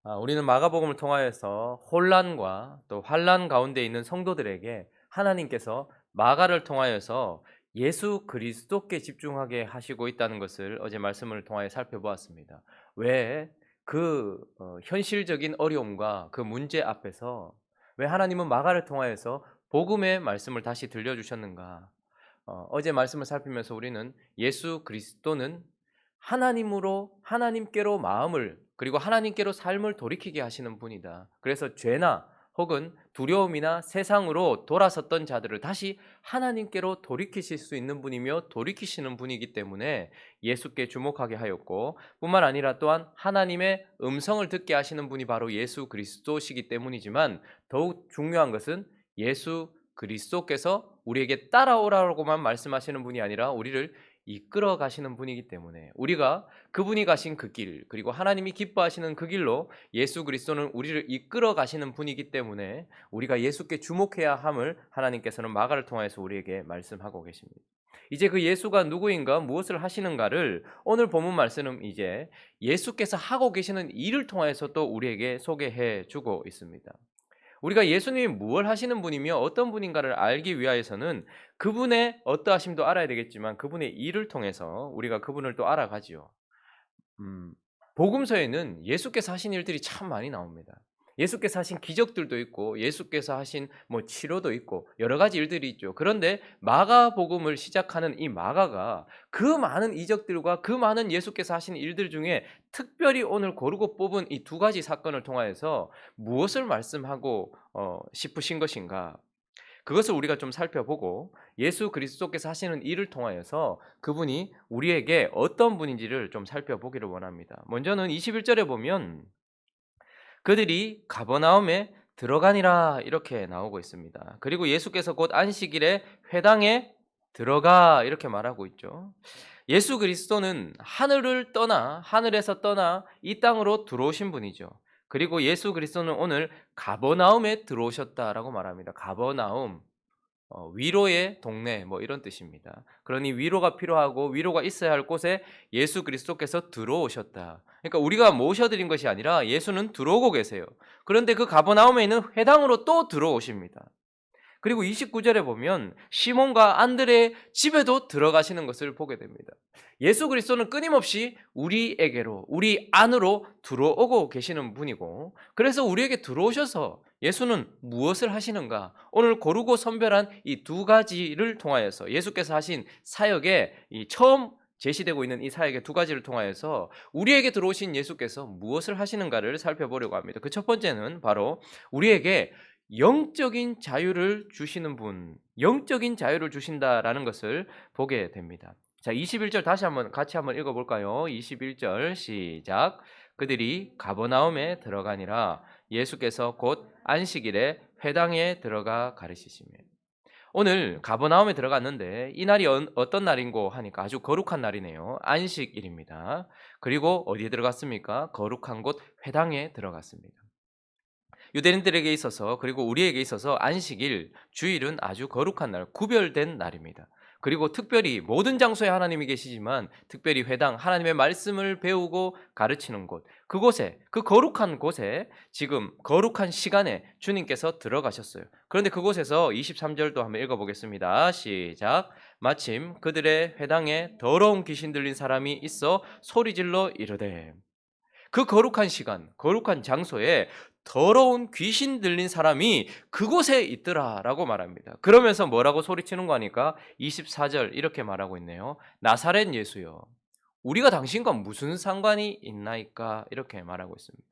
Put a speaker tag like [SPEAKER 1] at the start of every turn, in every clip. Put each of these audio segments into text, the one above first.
[SPEAKER 1] 우리는 마가복음을 통하여서 혼란과 또 환란 가운데 있는 성도들에게 하나님께서 마가를 통하여서 예수 그리스도께 집중하게 하시고 있다는 것을 어제 말씀을 통하여 살펴보았습니다. 왜 현실적인 어려움과 그 문제 앞에서 왜 하나님은 마가를 통하여서 복음의 말씀을 다시 들려주셨는가? 어제 말씀을 살피면서 우리는 예수 그리스도는 하나님으로 하나님께로 마음을 그리고 하나님께로 삶을 돌이키게 하시는 분이다. 그래서 죄나 혹은 두려움이나 세상으로 돌아섰던 자들을 다시 하나님께로 돌이키실 수 있는 분이며 돌이키시는 분이기 때문에 예수께 주목하게 하였고, 뿐만 아니라 또한 하나님의 음성을 듣게 하시는 분이 바로 예수 그리스도시기 때문이지만, 더욱 중요한 것은 예수 그리스도께서 우리에게 따라오라고만 말씀하시는 분이 아니라 우리를 이끌어 가시는 분이기 때문에, 우리가 그분이 가신 그 길, 그리고 하나님이 기뻐하시는 그 길로 예수 그리스도는 우리를 이끌어 가시는 분이기 때문에 우리가 예수께 주목해야 함을 하나님께서는 마가를 통해서 우리에게 말씀하고 계십니다. 이제 그 예수가 누구인가, 무엇을 하시는가를 오늘 본문 말씀은 이제 예수께서 하고 계시는 일을 통해서 또 우리에게 소개해 주고 있습니다. 우리가 예수님이 무엇을 하시는 분이며 어떤 분인가를 알기 위하여서는 그분의 어떠하심도 알아야 되겠지만, 그분의 일을 통해서 우리가 그분을 또 알아가지요. 음, 복음서에는 예수께서 하신 일들이 참 많이 나옵니다. 예수께서 하신 기적들도 있고, 예수께서 하신 치료도 있고, 여러 가지 일들이 있죠. 그런데 마가복음을 시작하는 이 마가가 그 많은 이적들과 그 많은 예수께서 하신 일들 중에 특별히 오늘 고르고 뽑은 이 두 가지 사건을 통하여서 무엇을 말씀하고 싶으신 것인가? 그것을 우리가 좀 살펴보고, 예수 그리스도께서 하시는 일을 통하여서 그분이 우리에게 어떤 분인지를 좀 살펴보기를 원합니다. 먼저는 21절에 보면 그들이 가버나움에 들어가니라 이렇게 나오고 있습니다. 그리고 예수께서 곧 안식일에 회당에 들어가 이렇게 말하고 있죠. 예수 그리스도는 하늘에서 떠나 이 땅으로 들어오신 분이죠. 그리고 예수 그리스도는 오늘 가버나움에 들어오셨다라고 말합니다. 가버나움, 위로의 동네 이런 뜻입니다. 그러니 위로가 필요하고 위로가 있어야 할 곳에 예수 그리스도께서 들어오셨다. 그러니까 우리가 모셔드린 것이 아니라 예수는 들어오고 계세요. 그런데 그 가버나움에 있는 회당으로 또 들어오십니다. 그리고 29절에 보면 시몬과 안드레의 집에도 들어가시는 것을 보게 됩니다. 예수 그리스도는 끊임없이 우리에게로, 우리 안으로 들어오고 계시는 분이고, 그래서 우리에게 들어오셔서 예수는 무엇을 하시는가? 오늘 고르고 선별한 이 두 가지를 통하여서 예수께서 하신 사역에 처음 제시되고 있는 이 사역의 두 가지를 통하여서 우리에게 들어오신 예수께서 무엇을 하시는가를 살펴보려고 합니다. 그 첫 번째는 바로 우리에게 영적인 자유를 주시는 분, 영적인 자유를 주신다라는 것을 보게 됩니다. 자, 21절 같이 한번 읽어볼까요? 21절 시작. 그들이 가버나움에 들어가니라. 예수께서 곧 안식일에 회당에 들어가 가르치시며. 오늘 가버나움에 들어갔는데 이 날이 어떤 날인고 하니까 아주 거룩한 날이네요. 안식일입니다. 그리고 어디에 들어갔습니까? 거룩한 곳 회당에 들어갔습니다. 유대인들에게 있어서, 그리고 우리에게 있어서 안식일, 주일은 아주 거룩한 날, 구별된 날입니다. 그리고 특별히 모든 장소에 하나님이 계시지만 특별히 회당, 하나님의 말씀을 배우고 가르치는 곳, 그곳에, 그 거룩한 곳에 지금 거룩한 시간에 주님께서 들어가셨어요. 그런데 그곳에서 23절도 한번 읽어보겠습니다. 시작. 마침 그들의 회당에 더러운 귀신 들린 사람이 있어 소리질러 이르되. 그 거룩한 시간, 거룩한 장소에 더러운 귀신 들린 사람이 그곳에 있더라라고 말합니다. 그러면서 뭐라고 소리치는 거 하니까 24절 이렇게 말하고 있네요. 나사렛 예수여, 우리가 당신과 무슨 상관이 있나이까? 이렇게 말하고 있습니다.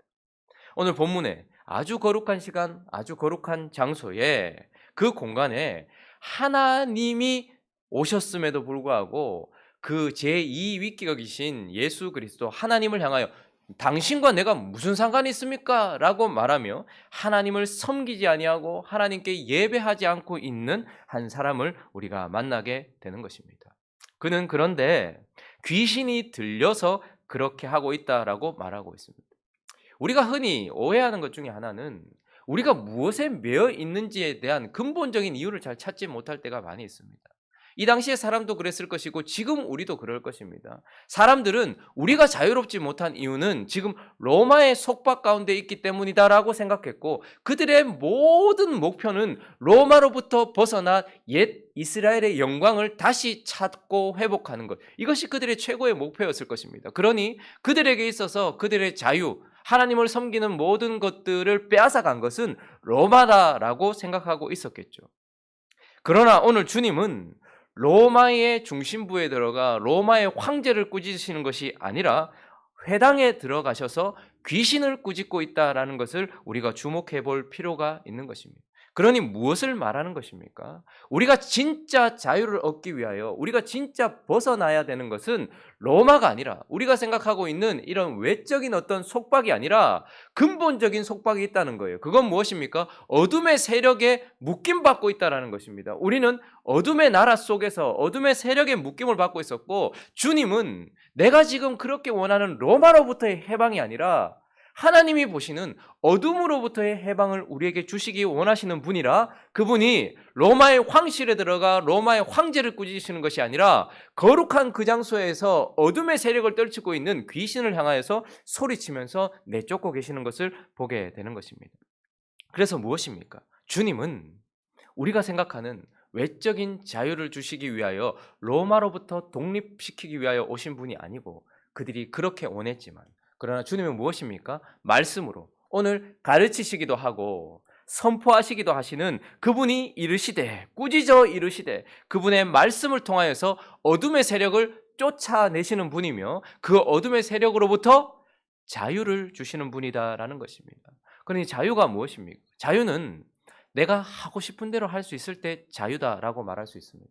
[SPEAKER 1] 오늘 본문에 아주 거룩한 시간, 아주 거룩한 장소에, 그 공간에 하나님이 오셨음에도 불구하고 그 제2위격이신 예수 그리스도, 하나님을 향하여 당신과 내가 무슨 상관이 있습니까? 라고 말하며 하나님을 섬기지 아니하고 하나님께 예배하지 않고 있는 한 사람을 우리가 만나게 되는 것입니다. 그는 그런데 귀신이 들려서 그렇게 하고 있다라고 말하고 있습니다. 우리가 흔히 오해하는 것 중에 하나는 우리가 무엇에 매여 있는지에 대한 근본적인 이유를 잘 찾지 못할 때가 많이 있습니다. 이 당시의 사람도 그랬을 것이고 지금 우리도 그럴 것입니다. 사람들은 우리가 자유롭지 못한 이유는 지금 로마의 속박 가운데 있기 때문이다라고 생각했고 그들의 모든 목표는 로마로부터 벗어나 옛 이스라엘의 영광을 다시 찾고 회복하는 것. 이것이 그들의 최고의 목표였을 것입니다. 그러니 그들에게 있어서 그들의 자유, 하나님을 섬기는 모든 것들을 빼앗아간 것은 로마다라고 생각하고 있었겠죠. 그러나 오늘 주님은 로마의 중심부에 들어가 로마의 황제를 꾸짖으시는 것이 아니라 회당에 들어가셔서 귀신을 꾸짖고 있다라는 것을 우리가 주목해 볼 필요가 있는 것입니다. 그러니 무엇을 말하는 것입니까? 우리가 진짜 자유를 얻기 위하여 우리가 진짜 벗어나야 되는 것은 로마가 아니라 우리가 생각하고 있는 이런 외적인 어떤 속박이 아니라 근본적인 속박이 있다는 거예요. 그건 무엇입니까? 어둠의 세력에 묶임받고 있다는 것입니다. 우리는 어둠의 나라 속에서 어둠의 세력에 묶임을 받고 있었고 주님은 내가 지금 그렇게 원하는 로마로부터의 해방이 아니라 하나님이 보시는 어둠으로부터의 해방을 우리에게 주시기 원하시는 분이라 그분이 로마의 황실에 들어가 로마의 황제를 꾸짖으시는 것이 아니라 거룩한 그 장소에서 어둠의 세력을 떨치고 있는 귀신을 향하여서 소리치면서 내쫓고 계시는 것을 보게 되는 것입니다. 그래서 무엇입니까? 주님은 우리가 생각하는 외적인 자유를 주시기 위하여 로마로부터 독립시키기 위하여 오신 분이 아니고 그들이 그렇게 원했지만 그러나 주님은 무엇입니까? 말씀으로 오늘 가르치시기도 하고 선포하시기도 하시는 그분이 이르시되 꾸짖어 이르시되 그분의 말씀을 통하여서 어둠의 세력을 쫓아내시는 분이며 그 어둠의 세력으로부터 자유를 주시는 분이다라는 것입니다. 그러니 자유가 무엇입니까? 자유는 내가 하고 싶은 대로 할 수 있을 때 자유다라고 말할 수 있습니다.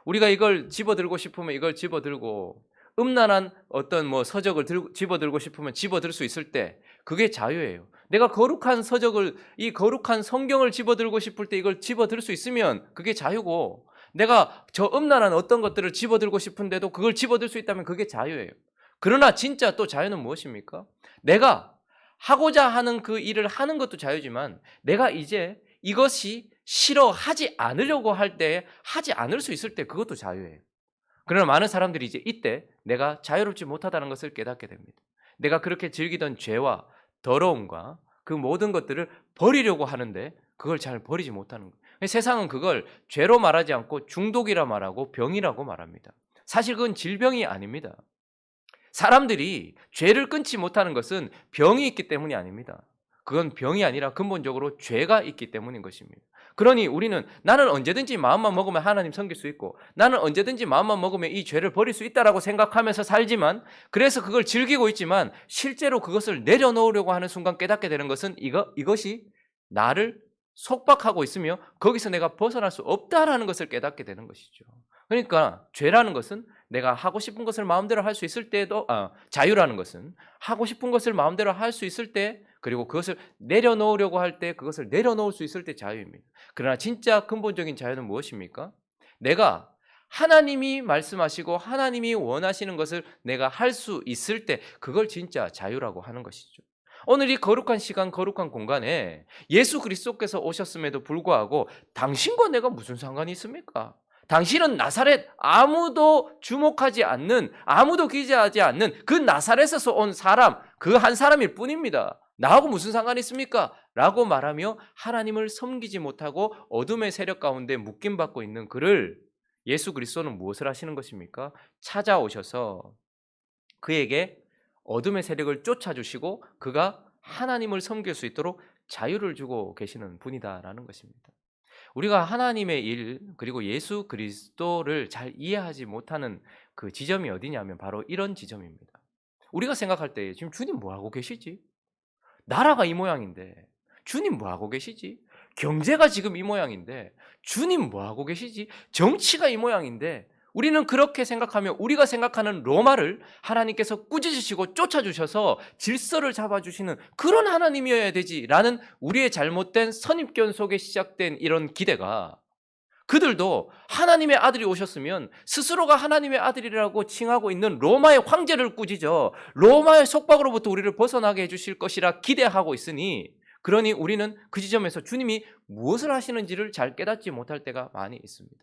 [SPEAKER 1] 우리가 이걸 집어들고 싶으면 이걸 집어들고 음란한 어떤 서적을 집어들고 싶으면 집어들 수 있을 때 그게 자유예요. 내가 거룩한 서적을 이 거룩한 성경을 집어들고 싶을 때 이걸 집어들 수 있으면 그게 자유고 내가 저 음란한 어떤 것들을 집어들고 싶은데도 그걸 집어들 수 있다면 그게 자유예요. 그러나 진짜 또 자유는 무엇입니까? 내가 하고자 하는 그 일을 하는 것도 자유지만 내가 이제 이것이 싫어하지 않으려고 할 때 하지 않을 수 있을 때 그것도 자유예요. 그러나 많은 사람들이 이제 이때 내가 자유롭지 못하다는 것을 깨닫게 됩니다. 내가 그렇게 즐기던 죄와 더러움과 그 모든 것들을 버리려고 하는데 그걸 잘 버리지 못하는 거예요. 세상은 그걸 죄로 말하지 않고 중독이라 말하고 병이라고 말합니다. 사실 그건 질병이 아닙니다. 사람들이 죄를 끊지 못하는 것은 병이 있기 때문이 아닙니다. 그건 병이 아니라 근본적으로 죄가 있기 때문인 것입니다. 그러니 우리는 나는 언제든지 마음만 먹으면 하나님 섬길 수 있고 나는 언제든지 마음만 먹으면 이 죄를 버릴 수 있다라고 생각하면서 살지만 그래서 그걸 즐기고 있지만 실제로 그것을 내려놓으려고 하는 순간 깨닫게 되는 것은 이것이 나를 속박하고 있으며 거기서 내가 벗어날 수 없다라는 것을 깨닫게 되는 것이죠. 그러니까 죄라는 것은 내가 하고 싶은 것을 마음대로 할 수 있을 때도 자유라는 것은 하고 싶은 것을 마음대로 할 수 있을 때 그리고 그것을 내려놓으려고 할 때 그것을 내려놓을 수 있을 때 자유입니다. 그러나 진짜 근본적인 자유는 무엇입니까? 내가 하나님이 말씀하시고 하나님이 원하시는 것을 내가 할 수 있을 때 그걸 진짜 자유라고 하는 것이죠. 오늘 이 거룩한 시간 거룩한 공간에 예수 그리스도께서 오셨음에도 불구하고 당신과 내가 무슨 상관이 있습니까? 당신은 나사렛 아무도 주목하지 않는 아무도 기재하지 않는 그 나사렛에서 온 사람 그 한 사람일 뿐입니다. 나하고 무슨 상관이 있습니까? 라고 말하며 하나님을 섬기지 못하고 어둠의 세력 가운데 묶임받고 있는 그를 예수 그리스도는 무엇을 하시는 것입니까? 찾아오셔서 그에게 어둠의 세력을 쫓아주시고 그가 하나님을 섬길 수 있도록 자유를 주고 계시는 분이다라는 것입니다. 우리가 하나님의 일 그리고 예수 그리스도를 잘 이해하지 못하는 그 지점이 어디냐면 바로 이런 지점입니다. 우리가 생각할 때 지금 주님 뭐하고 계시지? 나라가 이 모양인데 주님 뭐하고 계시지? 경제가 지금 이 모양인데 주님 뭐하고 계시지? 정치가 이 모양인데 우리는 그렇게 생각하며 우리가 생각하는 로마를 하나님께서 꾸짖으시고 쫓아주셔서 질서를 잡아주시는 그런 하나님이어야 되지라는 우리의 잘못된 선입견 속에 시작된 이런 기대가 그들도 하나님의 아들이 오셨으면 스스로가 하나님의 아들이라고 칭하고 있는 로마의 황제를 꾸짖어 로마의 속박으로부터 우리를 벗어나게 해주실 것이라 기대하고 있으니 그러니 우리는 그 지점에서 주님이 무엇을 하시는지를 잘 깨닫지 못할 때가 많이 있습니다.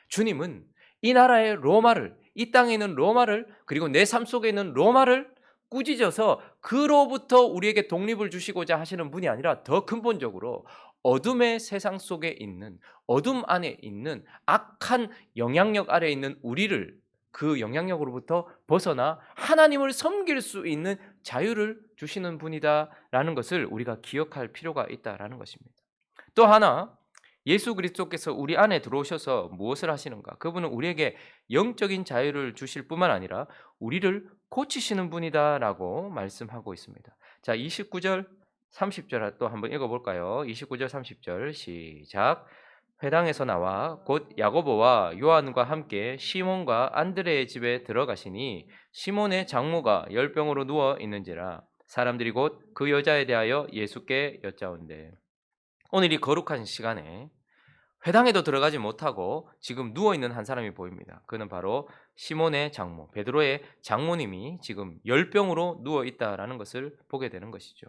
[SPEAKER 1] 주님은 이 나라의 로마를, 이 땅에 있는 로마를, 그리고 내 삶 속에 있는 로마를 꾸짖어서 그로부터 우리에게 독립을 주시고자 하시는 분이 아니라 더 근본적으로 어둠의 세상 속에 있는, 어둠 안에 있는 악한 영향력 아래에 있는 우리를 그 영향력으로부터 벗어나 하나님을 섬길 수 있는 자유를 주시는 분이다라는 것을 우리가 기억할 필요가 있다라는 것입니다. 또 하나, 예수 그리스도께서 우리 안에 들어오셔서 무엇을 하시는가? 그분은 우리에게 영적인 자유를 주실 뿐만 아니라 우리를 고치시는 분이다라고 말씀하고 있습니다. 자, 29절 30절 또 한번 읽어볼까요? 29절 30절 시작. 회당에서 나와 곧 야고보와 요한과 함께 시몬과 안드레의 집에 들어가시니 시몬의 장모가 열병으로 누워 있는지라 사람들이 곧 그 여자에 대하여 예수께 여짜온대. 오늘 이 거룩한 시간에 회당에도 들어가지 못하고 지금 누워있는 한 사람이 보입니다. 그는 바로 시몬의 장모, 베드로의 장모님이 지금 열병으로 누워있다라는 것을 보게 되는 것이죠.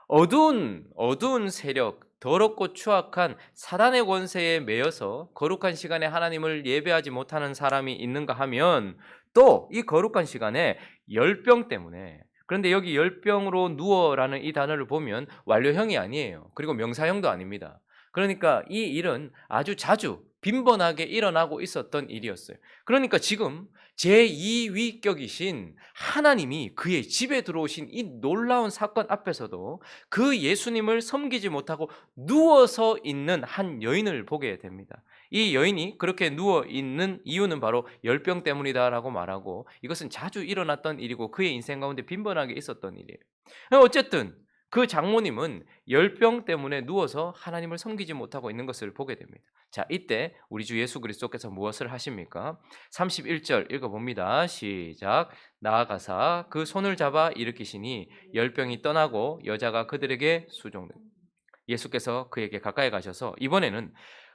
[SPEAKER 1] 어두운 세력, 더럽고 추악한 사단의 권세에 매여서 거룩한 시간에 하나님을 예배하지 못하는 사람이 있는가 하면 또 이 거룩한 시간에 열병 때문에, 그런데 여기 열병으로 누워라는 이 단어를 보면 완료형이 아니에요. 그리고 명사형도 아닙니다. 그러니까 이 일은 아주 자주 빈번하게 일어나고 있었던 일이었어요. 그러니까 지금 제2위격이신 하나님이 그의 집에 들어오신 이 놀라운 사건 앞에서도 그 예수님을 섬기지 못하고 누워서 있는 한 여인을 보게 됩니다. 이 여인이 그렇게 누워 있는 이유는 바로 열병 때문이다라고 말하고, 이것은 자주 일어났던 일이고 그의 인생 가운데 빈번하게 있었던 일이에요. 어쨌든 그 장모님은 열병 때문에 누워서 하나님을 섬기지 못하고 있는 것을 보게 됩니다. 자, 이때 우리 주 예수 그리스도께서 무엇을 하십니까? 31절 읽어봅니다. 시작. 나아가사 그 손을 잡아 일으키시니 열병이 떠나고 여자가 그들에게 수종된. 예수께서 그에게 가까이 가셔서 이번에는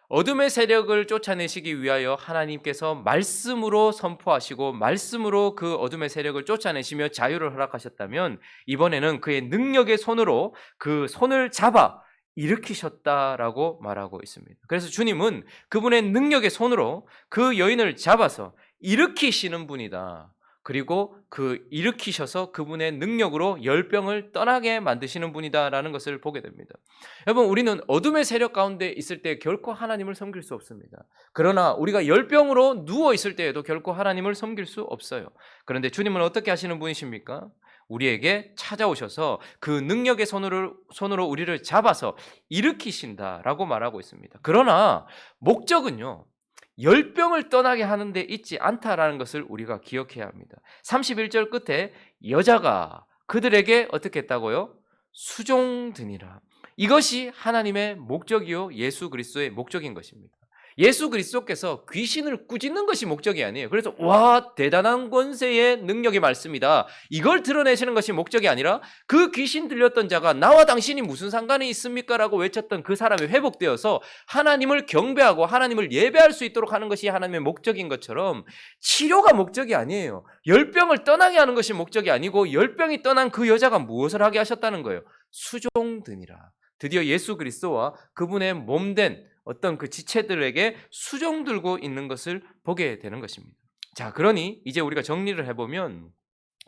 [SPEAKER 1] 어둠의 세력을 쫓아내시기 위하여 하나님께서 말씀으로 선포하시고 말씀으로 그 어둠의 세력을 쫓아내시며 자유를 허락하셨다면, 이번에는 그의 능력의 손으로 그 손을 잡아 일으키셨다라고 말하고 있습니다. 그래서 주님은 그분의 능력의 손으로 그 여인을 잡아서 일으키시는 분이다. 그리고 그 일으키셔서 그분의 능력으로 열병을 떠나게 만드시는 분이다라는 것을 보게 됩니다. 여러분, 우리는 어둠의 세력 가운데 있을 때 결코 하나님을 섬길 수 없습니다. 그러나 우리가 열병으로 누워 있을 때에도 결코 하나님을 섬길 수 없어요. 그런데 주님은 어떻게 하시는 분이십니까? 우리에게 찾아오셔서 그 능력의 손으로 우리를 잡아서 일으키신다라고 말하고 있습니다. 그러나 목적은요, 열병을 떠나게 하는 데 있지 않다라는 것을 우리가 기억해야 합니다. 31절 끝에 여자가 그들에게 어떻게 했다고요? 수종드니라. 이것이 하나님의 목적이요 예수 그리스도의 목적인 것입니다. 예수 그리스도께서 귀신을 꾸짖는 것이 목적이 아니에요. 그래서 와, 대단한 권세의 능력의 말씀이다, 이걸 드러내시는 것이 목적이 아니라 그 귀신 들렸던 자가 나와 당신이 무슨 상관이 있습니까? 라고 외쳤던 그 사람이 회복되어서 하나님을 경배하고 하나님을 예배할 수 있도록 하는 것이 하나님의 목적인 것처럼, 치료가 목적이 아니에요. 열병을 떠나게 하는 것이 목적이 아니고, 열병이 떠난 그 여자가 무엇을 하게 하셨다는 거예요? 수종드니라. 드디어 예수 그리스도와 그분의 몸된 어떤 그 지체들에게 수종들고 있는 것을 보게 되는 것입니다. 자, 그러니 이제 우리가 정리를 해보면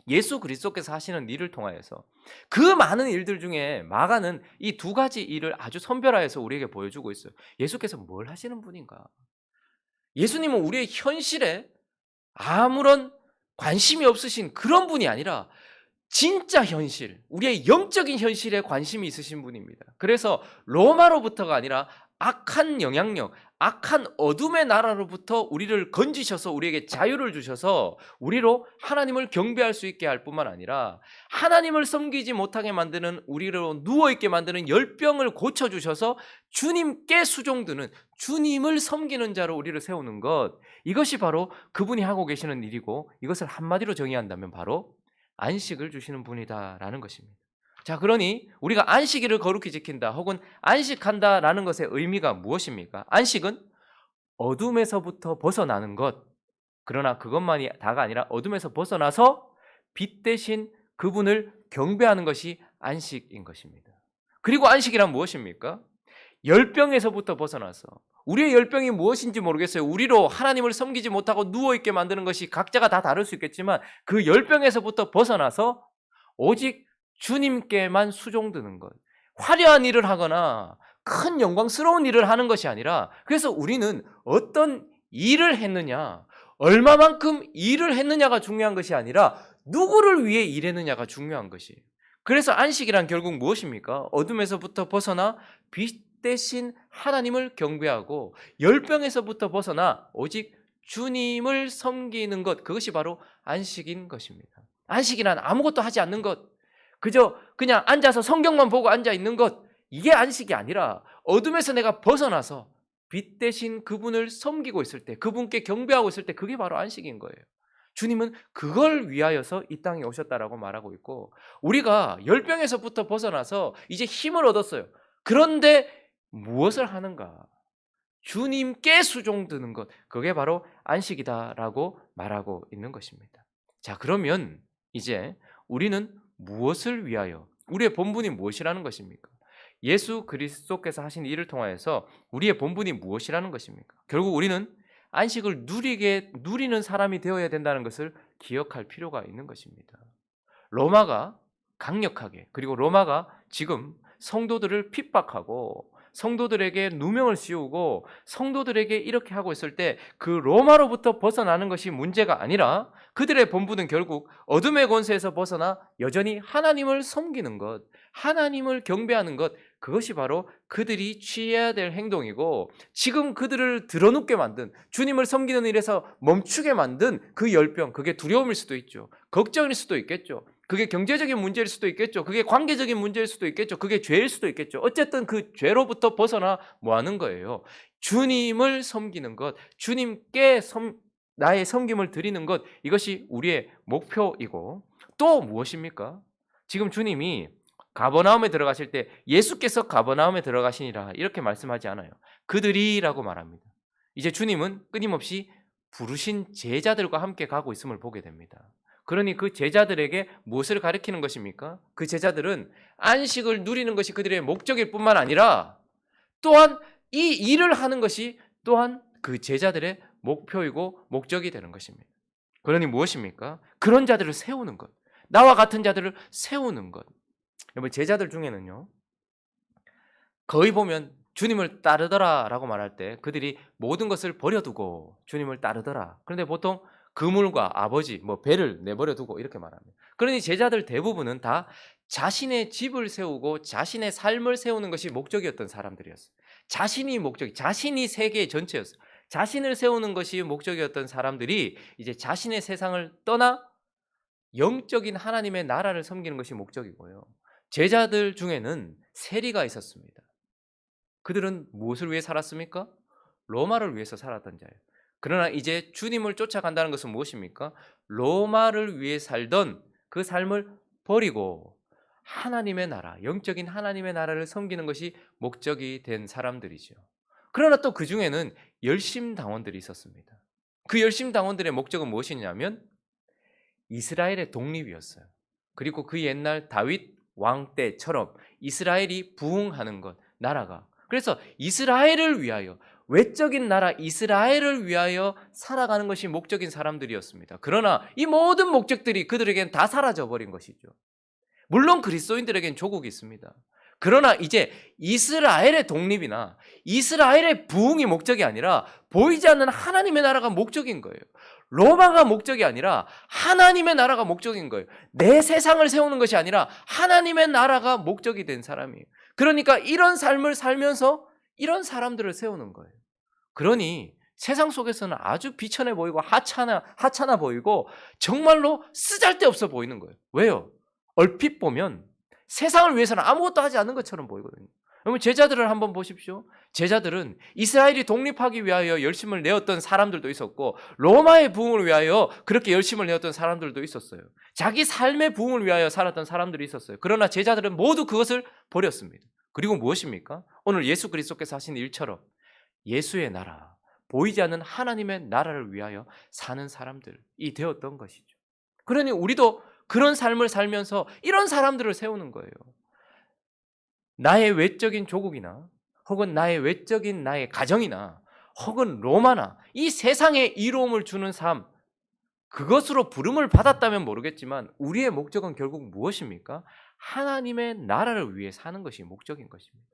[SPEAKER 1] 예수 그리스도께서 하시는 일을 통하여서 그 많은 일들 중에 마가는 이 두 가지 일을 아주 선별하여서 우리에게 보여주고 있어요. 예수께서 뭘 하시는 분인가? 예수님은 우리의 현실에 아무런 관심이 없으신 그런 분이 아니라 진짜 현실, 우리의 영적인 현실에 관심이 있으신 분입니다. 그래서 로마로부터가 아니라 악한 영향력, 악한 어둠의 나라로부터 우리를 건지셔서 우리에게 자유를 주셔서 우리로 하나님을 경배할 수 있게 할 뿐만 아니라 하나님을 섬기지 못하게 만드는, 우리로 누워있게 만드는 열병을 고쳐주셔서 주님께 수종드는, 주님을 섬기는 자로 우리를 세우는 것, 이것이 바로 그분이 하고 계시는 일이고, 이것을 한마디로 정의한다면 바로 안식을 주시는 분이다라는 것입니다. 자, 그러니 우리가 안식일을 거룩히 지킨다 혹은 안식한다라는 것의 의미가 무엇입니까? 안식은 어둠에서부터 벗어나는 것, 그러나 그것만이 다가 아니라 어둠에서 벗어나서 빛 대신 그분을 경배하는 것이 안식인 것입니다. 그리고 안식이란 무엇입니까? 열병에서부터 벗어나서 우리의 열병이 무엇인지 모르겠어요. 우리로 하나님을 섬기지 못하고 누워있게 만드는 것이 각자가 다 다를 수 있겠지만 그 열병에서부터 벗어나서 오직 주님께만 수종드는 것, 화려한 일을 하거나 큰 영광스러운 일을 하는 것이 아니라, 그래서 우리는 어떤 일을 했느냐, 얼마만큼 일을 했느냐가 중요한 것이 아니라 누구를 위해 일했느냐가 중요한 것이에요. 그래서 안식이란 결국 무엇입니까? 어둠에서부터 벗어나 빛 대신 하나님을 경배하고 열병에서부터 벗어나 오직 주님을 섬기는 것, 그것이 바로 안식인 것입니다. 안식이란 아무것도 하지 않는 것, 그저 그냥 앉아서 성경만 보고 앉아 있는 것, 이게 안식이 아니라 어둠에서 내가 벗어나서 빛 대신 그분을 섬기고 있을 때, 그분께 경배하고 있을 때, 그게 바로 안식인 거예요. 주님은 그걸 위하여서 이 땅에 오셨다라고 말하고 있고, 우리가 열병에서부터 벗어나서 이제 힘을 얻었어요. 그런데 무엇을 하는가? 주님께 수종드는 것, 그게 바로 안식이다라고 말하고 있는 것입니다. 자, 그러면 이제 우리는 무엇을 위하여, 우리의 본분이 무엇이라는 것입니까? 예수 그리스도께서 하신 일을 통하여서 우리의 본분이 무엇이라는 것입니까? 결국 우리는 안식을 누리는 사람이 되어야 된다는 것을 기억할 필요가 있는 것입니다. 로마가 강력하게, 그리고 로마가 지금 성도들을 핍박하고 성도들에게 누명을 씌우고 성도들에게 이렇게 하고 있을 때 그 로마로부터 벗어나는 것이 문제가 아니라 그들의 본분은 결국 어둠의 권세에서 벗어나 여전히 하나님을 섬기는 것, 하나님을 경배하는 것, 그것이 바로 그들이 취해야 될 행동이고, 지금 그들을 드러눕게 만든, 주님을 섬기는 일에서 멈추게 만든 그 열병, 그게 두려움일 수도 있죠. 걱정일 수도 있겠죠. 그게 경제적인 문제일 수도 있겠죠. 그게 관계적인 문제일 수도 있겠죠. 그게 죄일 수도 있겠죠. 어쨌든 그 죄로부터 벗어나 뭐 하는 거예요? 주님을 섬기는 것, 주님께 나의 섬김을 드리는 것, 이것이 우리의 목표이고, 또 무엇입니까? 지금 주님이 가버나움에 들어가실 때 예수께서 가버나움에 들어가시니라 이렇게 말씀하지 않아요. 그들이라고 말합니다. 이제 주님은 끊임없이 부르신 제자들과 함께 가고 있음을 보게 됩니다. 그러니 그 제자들에게 무엇을 가르치는 것입니까? 그 제자들은 안식을 누리는 것이 그들의 목적일 뿐만 아니라 또한 이 일을 하는 것이 또한 그 제자들의 목표이고 목적이 되는 것입니다. 그러니 무엇입니까? 그런 자들을 세우는 것, 나와 같은 자들을 세우는 것. 여러분, 제자들 중에는요, 거의 보면 주님을 따르더라라고 말할 때 그들이 모든 것을 버려두고 주님을 따르더라. 그런데 보통 그물과 아버지, 배를 내버려 두고 이렇게 말합니다. 그러니 제자들 대부분은 다 자신의 집을 세우고 자신의 삶을 세우는 것이 목적이었던 사람들이었어요. 자신이 목적, 자신이 세계 전체였어요. 자신을 세우는 것이 목적이었던 사람들이 이제 자신의 세상을 떠나 영적인 하나님의 나라를 섬기는 것이 목적이고요. 제자들 중에는 세리가 있었습니다. 그들은 무엇을 위해 살았습니까? 로마를 위해서 살았던 자예요. 그러나 이제 주님을 쫓아간다는 것은 무엇입니까? 로마를 위해 살던 그 삶을 버리고 하나님의 나라, 영적인 하나님의 나라를 섬기는 것이 목적이 된 사람들이죠. 그러나 또 그 중에는 열심당원들이 있었습니다. 그 열심당원들의 목적은 무엇이냐면 이스라엘의 독립이었어요. 그리고 그 옛날 다윗 왕 때처럼 이스라엘이 부흥하는 것, 나라가. 그래서 이스라엘을 위하여, 외적인 나라 이스라엘을 위하여 살아가는 것이 목적인 사람들이었습니다. 그러나 이 모든 목적들이 그들에겐 다 사라져버린 것이죠. 물론 그리스도인들에겐 조국이 있습니다. 그러나 이제 이스라엘의 독립이나 이스라엘의 부흥이 목적이 아니라 보이지 않는 하나님의 나라가 목적인 거예요. 로마가 목적이 아니라 하나님의 나라가 목적인 거예요. 내 세상을 세우는 것이 아니라 하나님의 나라가 목적이 된 사람이에요. 그러니까 이런 삶을 살면서 이런 사람들을 세우는 거예요. 그러니 세상 속에서는 아주 비천해 보이고 하찮아 보이고 정말로 쓰잘데없어 보이는 거예요. 왜요? 얼핏 보면 세상을 위해서는 아무것도 하지 않는 것처럼 보이거든요. 여러분, 제자들을 한번 보십시오. 제자들은 이스라엘이 독립하기 위하여 열심을 내었던 사람들도 있었고 로마의 부흥을 위하여 그렇게 열심을 내었던 사람들도 있었어요. 자기 삶의 부흥을 위하여 살았던 사람들이 있었어요. 그러나 제자들은 모두 그것을 버렸습니다. 그리고 무엇입니까? 오늘 예수 그리스도께서 하신 일처럼 예수의 나라, 보이지 않는 하나님의 나라를 위하여 사는 사람들이 되었던 것이죠. 그러니 우리도 그런 삶을 살면서 이런 사람들을 세우는 거예요. 나의 외적인 조국이나 혹은 나의 외적인 나의 가정이나 혹은 로마나 이 세상에 이로움을 주는 삶, 그것으로 부름을 받았다면 모르겠지만 우리의 목적은 결국 무엇입니까? 하나님의 나라를 위해 사는 것이 목적인 것입니다.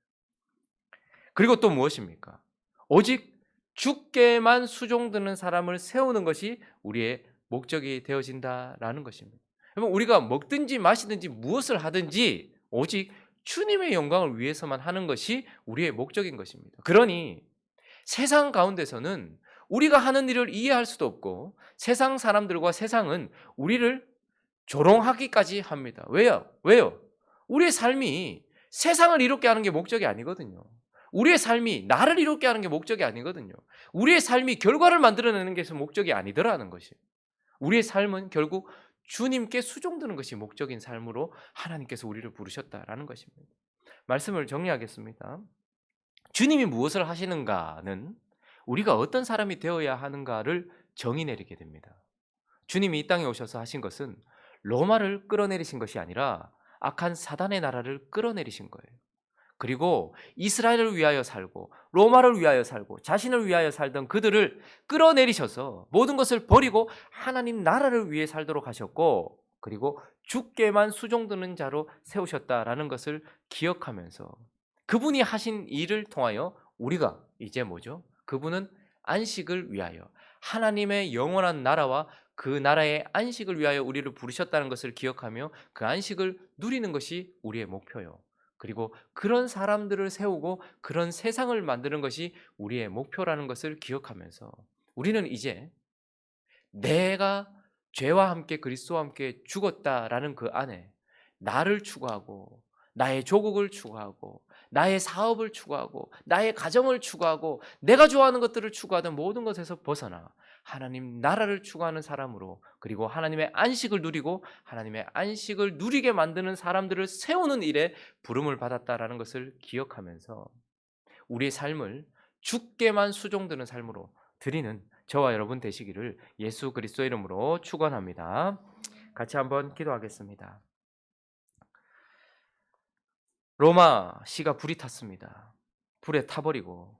[SPEAKER 1] 그리고 또 무엇입니까? 오직 주께만 수종드는 사람을 세우는 것이 우리의 목적이 되어진다라는 것입니다. 여러분, 우리가 먹든지 마시든지 무엇을 하든지 오직 주님의 영광을 위해서만 하는 것이 우리의 목적인 것입니다. 그러니 세상 가운데서는 우리가 하는 일을 이해할 수도 없고 세상 사람들과 세상은 우리를 조롱하기까지 합니다. 왜요? 왜요? 우리의 삶이 세상을 이롭게 하는 게 목적이 아니거든요. 우리의 삶이 나를 이롭게 하는 게 목적이 아니거든요. 우리의 삶이 결과를 만들어내는 게 목적이 아니더라는 것이. 우리의 삶은 결국 주님께 수종드는 것이 목적인 삶으로 하나님께서 우리를 부르셨다라는 것입니다. 말씀을 정리하겠습니다. 주님이 무엇을 하시는가는 우리가 어떤 사람이 되어야 하는가를 정의 내리게 됩니다. 주님이 이 땅에 오셔서 하신 것은 로마를 끌어내리신 것이 아니라 악한 사단의 나라를 끌어내리신 거예요. 그리고 이스라엘을 위하여 살고 로마를 위하여 살고 자신을 위하여 살던 그들을 끌어내리셔서 모든 것을 버리고 하나님 나라를 위해 살도록 하셨고, 그리고 주께만 수종드는 자로 세우셨다라는 것을 기억하면서 그분이 하신 일을 통하여 우리가 이제 뭐죠? 그분은 안식을 위하여 하나님의 영원한 나라와 그 나라의 안식을 위하여 우리를 부르셨다는 것을 기억하며 그 안식을 누리는 것이 우리의 목표요. 그리고 그런 사람들을 세우고 그런 세상을 만드는 것이 우리의 목표라는 것을 기억하면서 우리는 이제 내가 죄와 함께 그리스도와 함께 죽었다라는 그 안에 나를 추구하고 나의 조국을 추구하고 나의 사업을 추구하고 나의 가정을 추구하고 내가 좋아하는 것들을 추구하던 모든 것에서 벗어나 하나님 나라를 추구하는 사람으로, 그리고 하나님의 안식을 누리고 하나님의 안식을 누리게 만드는 사람들을 세우는 일에 부름을 받았다라는 것을 기억하면서 우리의 삶을 주께만 수종드는 삶으로 드리는 저와 여러분 되시기를 예수 그리스도의 이름으로 축원합니다. 같이 한번 기도하겠습니다. 로마 시가 불이 탔습니다. 불에 타버리고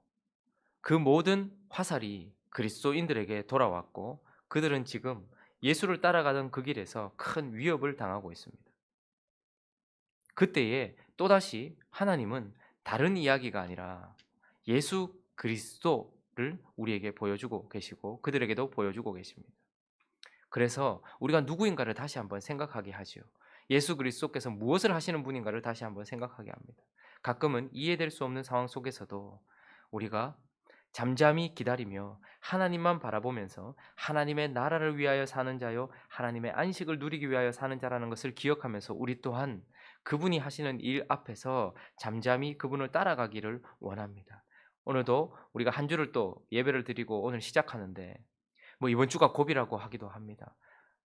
[SPEAKER 1] 그 모든 화살이 그리스도인들에게 돌아왔고 그들은 지금 예수를 따라가던 그 길에서 큰 위협을 당하고 있습니다. 그때에 또다시 하나님은 다른 이야기가 아니라 예수 그리스도를 우리에게 보여주고 계시고 그들에게도 보여주고 계십니다. 그래서 우리가 누구인가를 다시 한번 생각하게 하지요. 예수 그리스도께서 무엇을 하시는 분인가를 다시 한번 생각하게 합니다. 가끔은 이해될 수 없는 상황 속에서도 우리가 잠잠히 기다리며 하나님만 바라보면서 하나님의 나라를 위하여 사는 자요 하나님의 안식을 누리기 위하여 사는 자라는 것을 기억하면서 우리 또한 그분이 하시는 일 앞에서 잠잠히 그분을 따라가기를 원합니다. 오늘도 우리가 한 주를 또 예배를 드리고 오늘 시작하는데 이번 주가 고비라고 하기도 합니다.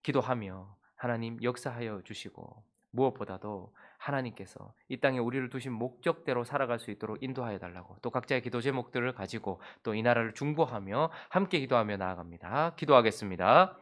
[SPEAKER 1] 기도하며 하나님 역사하여 주시고 무엇보다도 하나님께서 이 땅에 우리를 두신 목적대로 살아갈 수 있도록 인도하여 달라고, 또 각자의 기도 제목들을 가지고 또 이 나라를 중보하며 함께 기도하며 나아갑니다. 기도하겠습니다.